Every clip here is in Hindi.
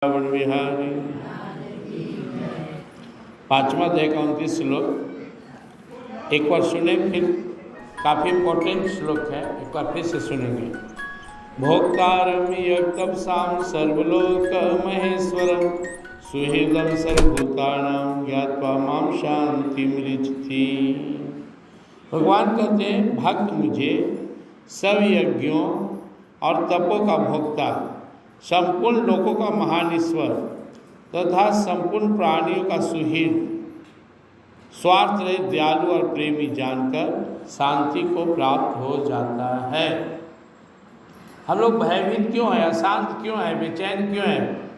विहारी। पांचवा अध्याय का 29 श्लोक एक बार सुने, फिर काफ़ी इम्पोर्टेंट श्लोक है, एक बार फिर से सुनेंगे। भोक्तारं यज्ञपसां सर्वलोक महेश्वरं सुहृदं सर्वभूतानां ज्ञात्वा मां शान्तिमृच्छति। भगवान कहते हैं, भक्त मुझे सब यज्ञों और तपों का भोक्ता, संपूर्ण लोकों का महान ईश्वर तथा संपूर्ण प्राणियों का सुहृद, स्वार्थ रहित, दयालु और प्रेमी जानकर शांति को प्राप्त हो जाता है। हम लोग भयभीत क्यों हैं, अशांत क्यों हैं, बेचैन क्यों हैं?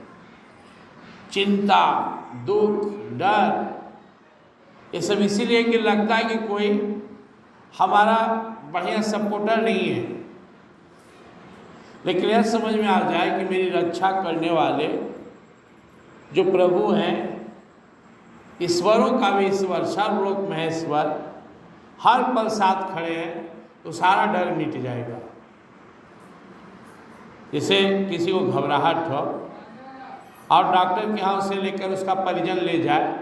चिंता, दुख, डर, ये सब इसीलिए कि लगता है कि कोई हमारा बढ़िया सपोर्टर नहीं है। लेकिन यह समझ में आ जाए कि मेरी रक्षा करने वाले जो प्रभु हैं, ईश्वरों का भी ईश्वर, सर्वलोक महेश्वर, हर पल साथ खड़े हैं, तो सारा डर मिट जाएगा। जैसे किसी को घबराहट हो और डॉक्टर के यहाँ उसे लेकर उसका परिजन ले जाए,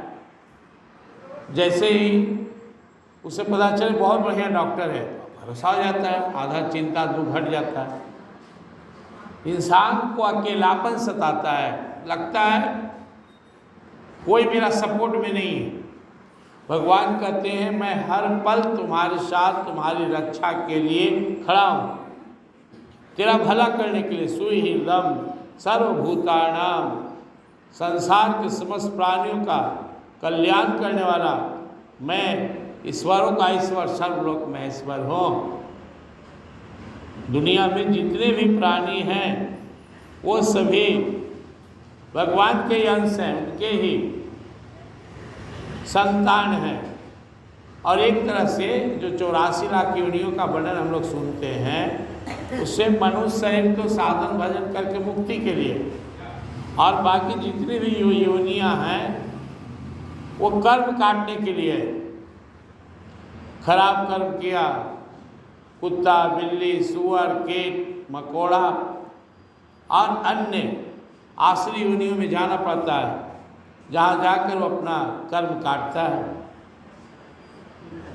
जैसे ही उसे पता चले बहुत बढ़िया डॉक्टर है, भरोसा हो जाता है, आधा चिंता दुख हट जाता है। इंसान को अकेलापन सताता है, लगता है कोई मेरा सपोर्ट में नहीं है। भगवान कहते हैं, मैं हर पल तुम्हारे साथ, तुम्हारी रक्षा के लिए खड़ा हूँ, तेरा भला करने के लिए। सुहृदं सर्वभूतानां, संसार के समस्त प्राणियों का कल्याण करने वाला मैं, ईश्वरों का ईश्वर, सर्वलोक महेश्वर हूँ। दुनिया में जितने भी प्राणी हैं वो सभी भगवान के अंश हैं, उनके ही संतान हैं। और एक तरह से जो 84 लाख योनियों का वर्णन हम लोग सुनते हैं, उससे मनुष्य शरीर तो साधन भजन करके मुक्ति के लिए, और बाकी जितनी भी योनियां हैं वो कर्म काटने के लिए। खराब कर्म किया, कुत्ता, बिल्ली, सुअर, कीट, मकोड़ा और अन्य आश्रय योनियों में जाना पड़ता है, जहाँ जाकर वो अपना कर्म काटता है।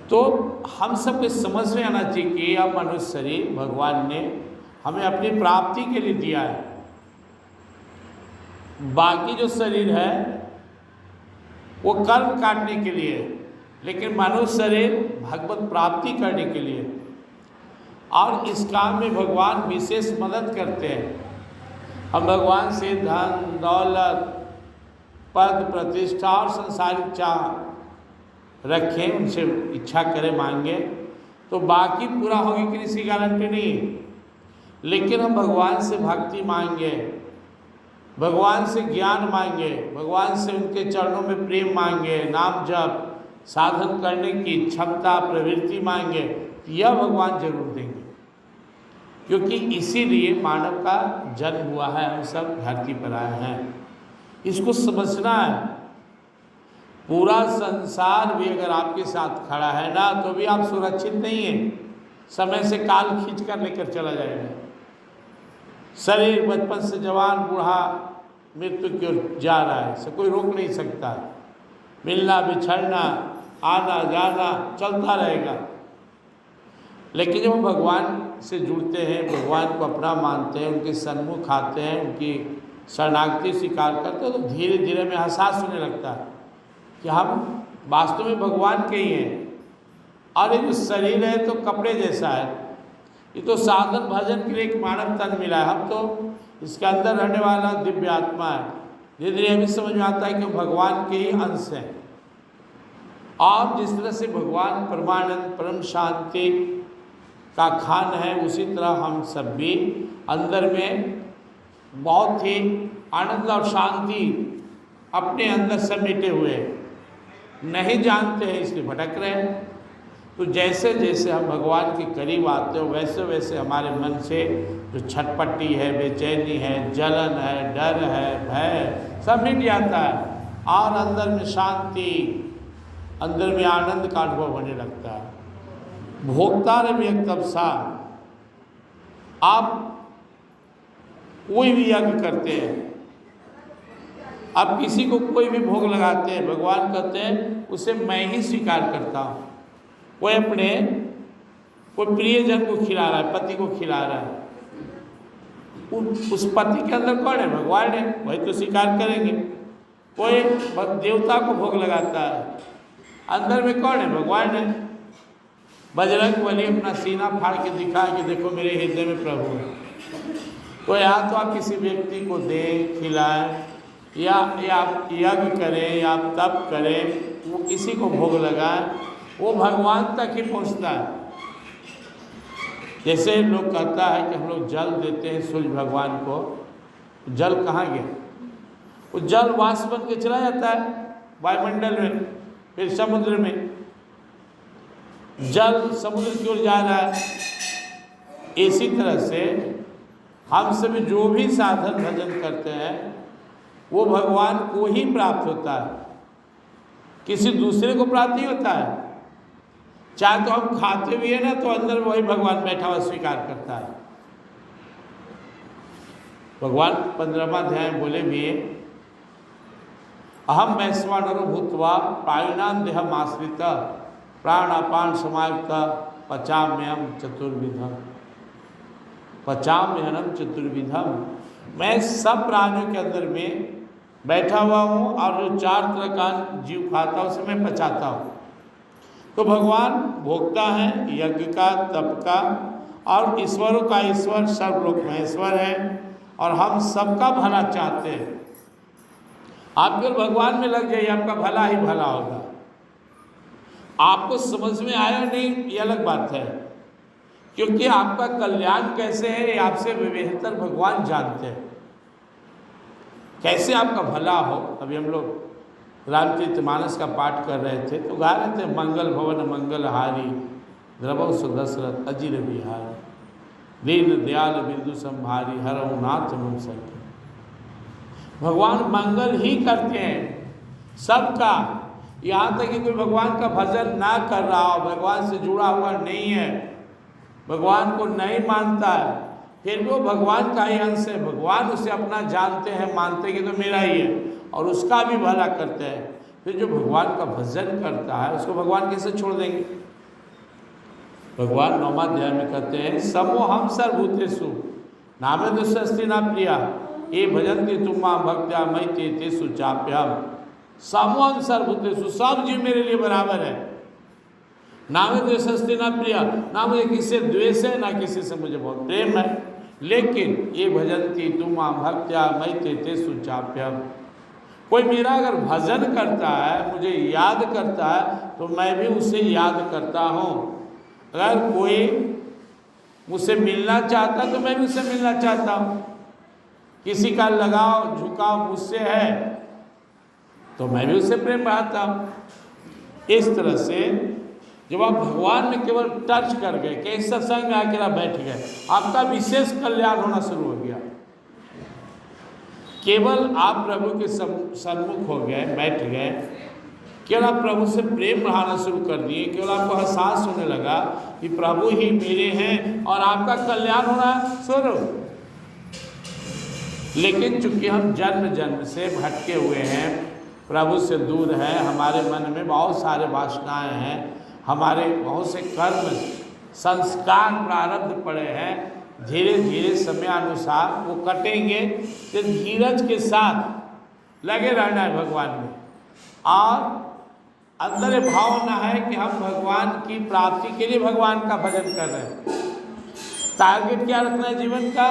तो हम सबको समझ में आना चाहिए कि यह मनुष्य शरीर भगवान ने हमें अपनी प्राप्ति के लिए दिया है। बाकी जो शरीर है वो कर्म काटने के लिए, लेकिन मनुष्य शरीर भगवत प्राप्ति करने के लिए। और इस काम में भगवान विशेष मदद करते हैं। हम भगवान से धन, दौलत, पद, प्रतिष्ठा और संसारिक चाह रखें, उनसे इच्छा करें, मांगे, तो बाकी पूरा होगी कि इसकी गारंटी नहीं है। लेकिन हम भगवान से भक्ति मांगे, भगवान से ज्ञान मांगे, भगवान से उनके चरणों में प्रेम मांगे, नाम जप, साधन करने की क्षमता, प्रवृत्ति मांगे, यह भगवान जरूर देंगे। क्योंकि इसीलिए मानव का जन्म हुआ है, हम सब धरती पर आए हैं। इसको समझना है। पूरा संसार भी अगर आपके साथ खड़ा है ना, तो भी आप सुरक्षित नहीं हैं। समय से काल खींच कर लेकर चला जाएगा। शरीर बचपन से जवान, बूढ़ा, मृत्यु की ओर जा रहा है, इसे कोई रोक नहीं सकता। मिलना, बिछड़ना, आना जाना चलता रहेगा। लेकिन जब हम भगवान से जुड़ते हैं, भगवान को अपना मानते हैं, उनके सन्मुख आते हैं, उनकी शरणागति स्वीकार करते हैं, तो धीरे धीरे में एहसास होने लगता है कि हम वास्तव में भगवान के ही हैं। और ये जो शरीर है तो कपड़े जैसा है, ये तो साधन भजन के लिए एक मानव तन मिला है। हम तो इसके अंदर रहने वाला दिव्य आत्मा है। धीरे धीरे हमें समझ में आता है कि भगवान के ही अंश हैं। और जिस तरह से भगवान परमानंद, परम शांति का खान है, उसी तरह हम सब भी अंदर में बहुत ही आनंद और शांति अपने अंदर समेटे हुए नहीं जानते हैं, इसलिए भटक रहे हैं। तो जैसे जैसे हम भगवान के करीब आते हो, वैसे वैसे हमारे मन से जो छटपटी है, बेचैनी है, जलन है, डर है, भय, सब मिट जाता है और अंदर में शांति, अंदर में आनंद का अनुभव होने लगता है। भोक्तारं यज्ञपसां, आप कोई भी यज्ञ करते हैं, अब किसी को कोई भी भोग लगाते हैं, भगवान कहते हैं उसे मैं ही स्वीकार करता हूँ। कोई अपने कोई प्रियजन को खिला रहा है, पति को खिला रहा है, उस पति के अंदर कौन है? भगवान है, वही तो स्वीकार करेंगे। कोई देवता को भोग लगाता है, अंदर में कौन है? भगवान है। बजरंग बली अपना सीना फाड़ के दिखा कि देखो मेरे हृदय में प्रभु है। तो या तो आप किसी व्यक्ति को दें, खिलाएं, या आप यज्ञ करें, या आप तप करें, वो किसी को भोग लगाएं, वो भगवान तक ही पहुंचता है। जैसे लोग कहता है कि हम लोग जल देते हैं सूर्य भगवान को, जल कहाँ गया? वो जल वाष्प बन के चला जाता है वायुमंडल में, फिर समुद्र में। जल समुद्र की ओर जा रहा है। इसी तरह से हम सभी जो भी साधन भजन करते हैं वो भगवान को ही प्राप्त होता है, किसी दूसरे को प्राप्त नहीं होता है। चाहे तो हम खाते भी है ना, तो अंदर वही भगवान बैठा हुआ स्वीकार करता है। भगवान 15वां अध्याय में बोले भी, अहम वैश्वानरो भूत्वा प्राणिनां देहम आश्रित प्राणापान समायुक्त पचाम्यहम चतुर्विधम। पचाम्यहम चतुर्विधम, मैं सब प्राणियों के अंदर में बैठा हुआ हूँ और जो 4 तरह का जीव खाता है उसे मैं पचाता हूँ। तो भगवान भोक्ता है यज्ञ का, तप का, और ईश्वरों का ईश्वर, सर्वलोक महेश्वर है, और हम सबका भला चाहते हैं। आप केवल भगवान में लग जाइए, आपका भला ही भला होगा। आपको समझ में आया नहीं ये अलग बात है, क्योंकि आपका कल्याण कैसे है ये आपसे बेहतर भगवान जानते हैं। कैसे आपका भला हो। अभी हम लोग रामचरितमानस का पाठ कर रहे थे तो गा रहे थे, मंगल भवन मंगलहारी द्रवौ सुदशरथ अजिर बिहारी, दीन दयाल बिंदु संभारी हरऊ नाथ मुम सके। भगवान मंगल ही करते हैं सबका। यहाँ तक कि कोई भगवान का भजन ना कर रहा हो, भगवान से जुड़ा हुआ नहीं है, भगवान को नहीं मानता है, फिर भी वो भगवान का ही अंश है। भगवान उसे अपना जानते हैं, मानते कि तो मेरा ही है, और उसका भी भला करते हैं। फिर जो भगवान का भजन करता है उसको भगवान कैसे छोड़ देंगे? भगवान 9वां अध्याय में कहते हैं, समोहम सर्वभूतेषु नामे दुष्टि न प्रिया ये भजन्ति तुम्मा भक्त्या मयि ते तेषु चाप्यहम्। समोहम सर्वभूतेषु, सब जीव मेरे लिए बराबर है। नामे द्वेषस्ति न प्रिया, ना मुझे किसी से द्वेष है ना किसी से मुझे बहुत प्रेम है, लेकिन ये भजन्ति तुम्मा भक्त्या मयि ते तेषु चाप्यहम्। कोई मेरा अगर भजन करता है, मुझे याद करता है, तो मैं भी उसे याद करता हूँ। अगर कोई मुझसे मिलना चाहता है तो मैं भी उससे मिलना चाहता हूँ। किसी का लगाव झुकाव मुझसे है तो मैं भी उससे प्रेम बढ़ाता हूँ। इस तरह से जब आप भगवान में केवल टच कर गए, कि सत्संग में आकर आप बैठ गए, आपका विशेष कल्याण होना शुरू हो गया। केवल आप प्रभु के सम्मुख हो गए, बैठ गए, केवल आप प्रभु से प्रेम बढ़ाना शुरू कर दिए, केवल आपको एहसास होने लगा कि प्रभु ही मेरे हैं और आपका कल्याण होना शुरू। लेकिन चूंकि हम जन्म जन्म से भटके हुए हैं, प्रभु से दूर हैं, हमारे मन में बहुत सारे वासनाएं हैं, हमारे बहुत से कर्म संस्कार प्रारब्ध पड़े हैं, धीरे धीरे समय अनुसार वो कटेंगे। तो धीरज के साथ लगे रहना है भगवान में, और अंदर भावना है कि हम भगवान की प्राप्ति के लिए भगवान का भजन कर रहे हैं। टारगेट क्या रखना है जीवन का?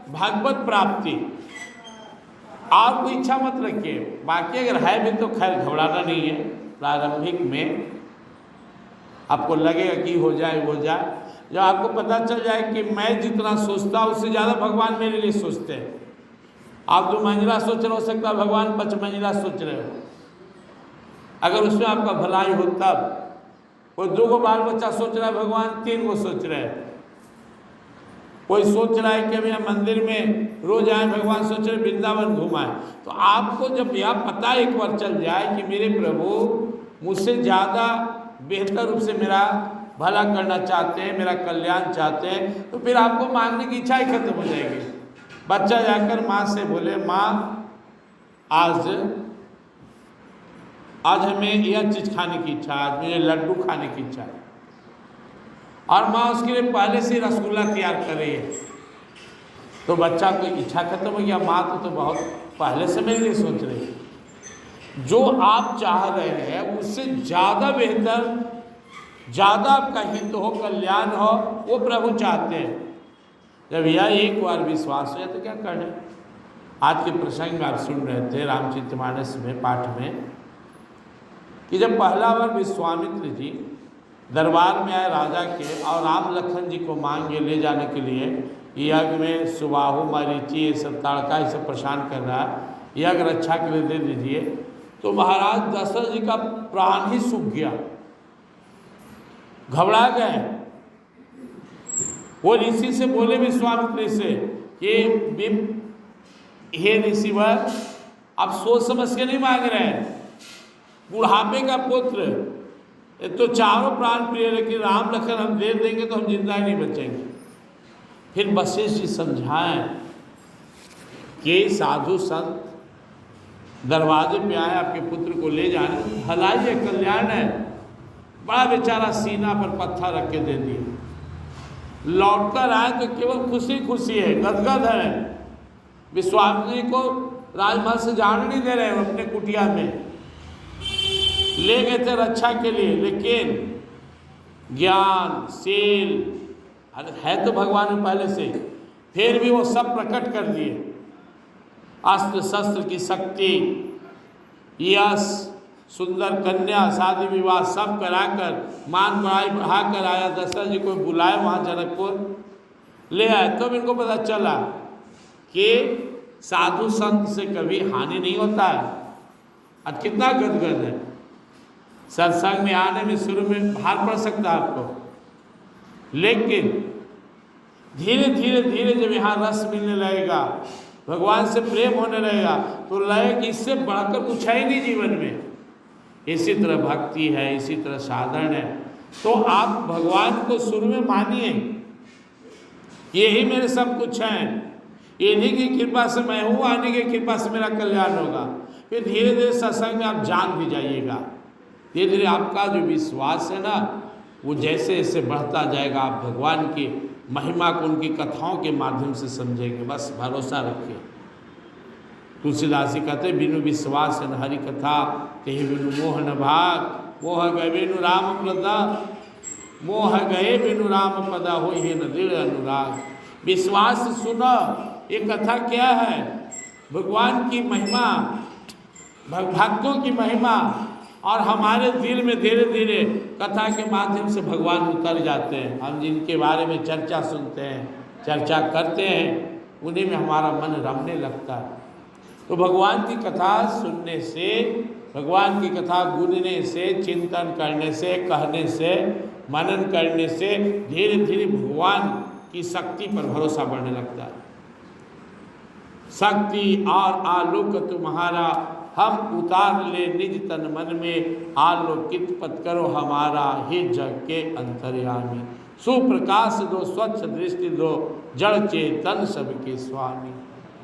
भगवत प्राप्ति। आप कोई इच्छा मत रखिए, बाकी अगर है भी तो खैर घबराना नहीं है। प्रारंभिक में आपको लगेगा कि हो जाए हो जाए, जब आपको पता चल जाए कि मैं जितना सोचता हूँ उससे ज़्यादा भगवान मेरे लिए सोचते हैं। आप 2 मंजिला सोच रहे हो सकता है भगवान 5 मंजिला सोच रहे हो। अगर उसमें आपका भलाई हो तब। कोई 2 बाल बच्चा सोच रहा है, भगवान 3 को सोच रहे हैं। कोई सोच रहा है कि अभी हम मंदिर में रोज आए, भगवान सोच रहे वृंदावन घुमाएं। तो आपको जब यह पता एक बार चल जाए कि मेरे प्रभु मुझसे ज़्यादा बेहतर रूप से मेरा भला करना चाहते हैं, मेरा कल्याण चाहते हैं, तो फिर आपको मांगने की इच्छा ही खत्म हो जाएगी। बच्चा जाकर माँ से बोले, माँ आज हमें यह चीज़ खाने की इच्छा है, आज मुझे लड्डू खाने की इच्छा है, और माँ उसके लिए पहले से रसगुल्ला तैयार कर रही है, तो बच्चा को इच्छा खत्म हो गया, माँ तो बहुत पहले से मेरे लिए सोच रही है। जो आप चाह रहे हैं उससे ज़्यादा बेहतर, ज़्यादा आपका हित हो, कल्याण हो, वो प्रभु चाहते हैं। जब यह एक बार विश्वास हो तो क्या करना। आज के प्रसंग में आप सुन रहे थे रामचरितमानस में पाठ में कि जब पहला बार विश्वामित्र जी दरबार में आए राजा के, और राम लखन जी को मांगे ले जाने के लिए, यज्ञ में सुबाहु मरीचि ये सब ताड़का ये सब परेशान कर रहा है, यज्ञ रक्षा के लिए दे दीजिए, तो महाराज दशरथ जी का प्राण ही सूख गया, घबरा गए। वो ऋषि से बोले विश्वामित्र से कि हे ऋषिवर, आप सोच समझ के नहीं मांग रहे हैं, बुढ़ापे का पुत्र, तो चारों प्राण प्रिय, लेकिन राम लखन हम दे देंगे तो हम जिंदा ही नहीं बचेंगे। फिर वशिष्ठ जी समझाएं कि साधु संत दरवाजे पे आए आपके पुत्र को ले जाने, भलाई है, कल्याण है। बड़ा बेचारा सीना पर पत्थर रख के दे दिए, लौटकर आए तो केवल खुशी खुशी है, गदगद है। विश्वामित्र जी को राजमहल से जाने नहीं दे रहे हैं, अपने कुटिया में ले गए थे रक्षा के लिए, लेकिन ज्ञान शील है तो भगवान में पहले से, फिर भी वो सब प्रकट कर दिए। अस्त्र शस्त्र की शक्ति, यश, सुंदर कन्या, शादी विवाह सब कराकर, मान बढ़ाई बढ़ाकर आया। दशरथ जी को बुलाए वहाँ जनकपुर ले आए, तब इनको पता चला कि साधु संत से कभी हानि नहीं होता है। आज कितना गदगद है, सत्संग में आने में शुरू में भार पड़ सकता है आपको, लेकिन धीरे धीरे धीरे जब यहाँ रस मिलने लगेगा, भगवान से प्रेम होने लगेगा, तो लगेगा कि इससे बढ़कर कुछ है ही नहीं जीवन में। इसी तरह भक्ति है, इसी तरह साधन है। तो आप भगवान को शुरू में मानिए, यही मेरे सब कुछ हैं, इन्हीं की कृपा से मैं हूँ, आने की कृपा से मेरा कल्याण होगा। फिर धीरे धीरे सत्संग में आप जान भी जाइएगा, धीरे धीरे आपका जो विश्वास है ना, वो जैसे जैसे बढ़ता जाएगा, आप भगवान की महिमा को उनकी कथाओं के माध्यम से समझेंगे। बस भरोसा रखिए। तुलसीदास जी कहते बिनु विश्वास न हरि कथा, कहीं बिनु मोह न भाग, मोह गए बिनु राम पदा, मोह गए बिनु राम पदा, हो ही न दृढ़ अनुराग। विश्वास सुनो, ये कथा क्या है, भगवान की महिमा, भक्तों की महिमा, और हमारे दिल में धीरे धीरे कथा के माध्यम से भगवान उतर जाते हैं। हम जिनके बारे में चर्चा सुनते हैं, चर्चा करते हैं, उन्हीं में हमारा मन रमने लगता है। तो भगवान की कथा सुनने से, भगवान की कथा गुनने से, चिंतन करने से, कहने से, मनन करने से धीरे धीरे भगवान की शक्ति पर भरोसा बढ़ने लगता है। शक्ति और आलोक तुम्हारा, हम उतार ले निज तन मन में, आलोकित पथ करो हमारा, हे जग के अंतर्यामी। सुप्रकाश दो, स्वच्छ दृष्टि दो, जड़ चेतन सबके स्वामी।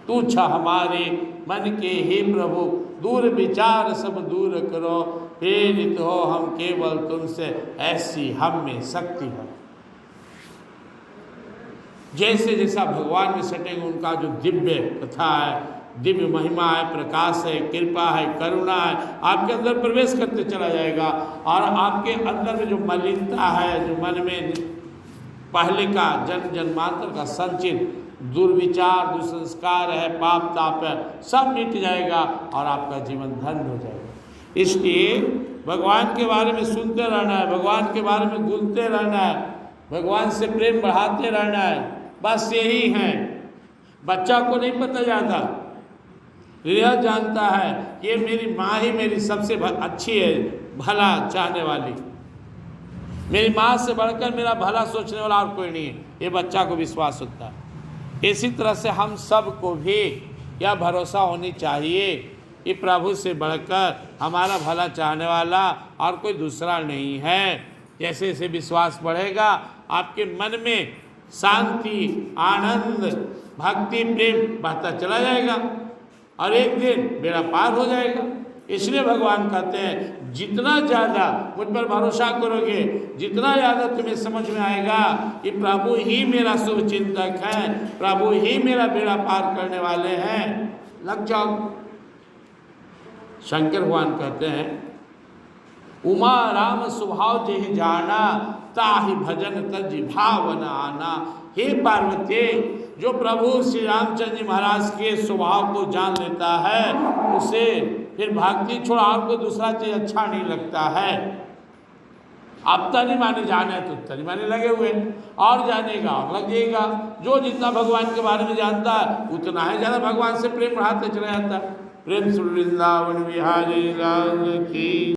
तू छ हमारे मन के हे प्रभु, दूर विचार सब दूर करो, प्रेरित हो हम केवल तुमसे, ऐसी हम में शक्ति है। जैसे जैसा भगवान में सटेंगे, उनका जो दिव्य कथा है, दिव्य महिमा है, प्रकाश है, कृपा है, करुणा है, आपके अंदर प्रवेश करते चला जाएगा। और आपके अंदर में जो मलिनता है, जो मन में पहले का जन्म जन्मांतर का संचित दुर्विचार, दुसंस्कार है, पाप ताप है, सब मिट जाएगा और आपका जीवन धन्य हो जाएगा। इसलिए भगवान के बारे में सुनते रहना है, भगवान के बारे में गुनते रहना है, भगवान से प्रेम बढ़ाते रहना है, बस यही है। बच्चा को नहीं पता जाता, यह जानता है कि मेरी माँ ही मेरी सबसे अच्छी है, भला चाहने वाली, मेरी माँ से बढ़कर मेरा भला सोचने वाला और कोई नहीं है, ये बच्चा को विश्वास होता है। इसी तरह से हम सब को भी यह भरोसा होनी चाहिए कि प्रभु से बढ़कर हमारा भला चाहने वाला और कोई दूसरा नहीं है। जैसे जैसे विश्वास बढ़ेगा, आपके मन में शांति, आनंद, भक्ति, प्रेम बढ़ता चला जाएगा। और एक दिन बेड़ा पार हो जाएगा। इसलिए भगवान कहते हैं जितना ज़्यादा मुझ पर भरोसा करोगे, जितना ज़्यादा तुम्हें समझ में आएगा कि प्रभु ही मेरा शुभ चिंतक है, प्रभु ही मेरा बेड़ा पार करने वाले हैं, लग जाओ। शंकर भगवान कहते हैं उमा राम स्वभाव जेहि जाना, ताहि भजन तज भावन आना। हे पार्वती, जो प्रभु श्री रामचंद्र जी महाराज के स्वभाव को जान लेता है, उसे फिर भक्ति छोड़ा और कोई दूसरा चीज अच्छा नहीं लगता है। अब तनी माने जाने तो तनी माने लगे हुए, और जानेगा और लगेगा। जो जितना भगवान के बारे में जानता है उतना है ज़्यादा भगवान से प्रेम बढ़ाते चला जाता है। प्रेम से वृंदावन बिहारी लाल की।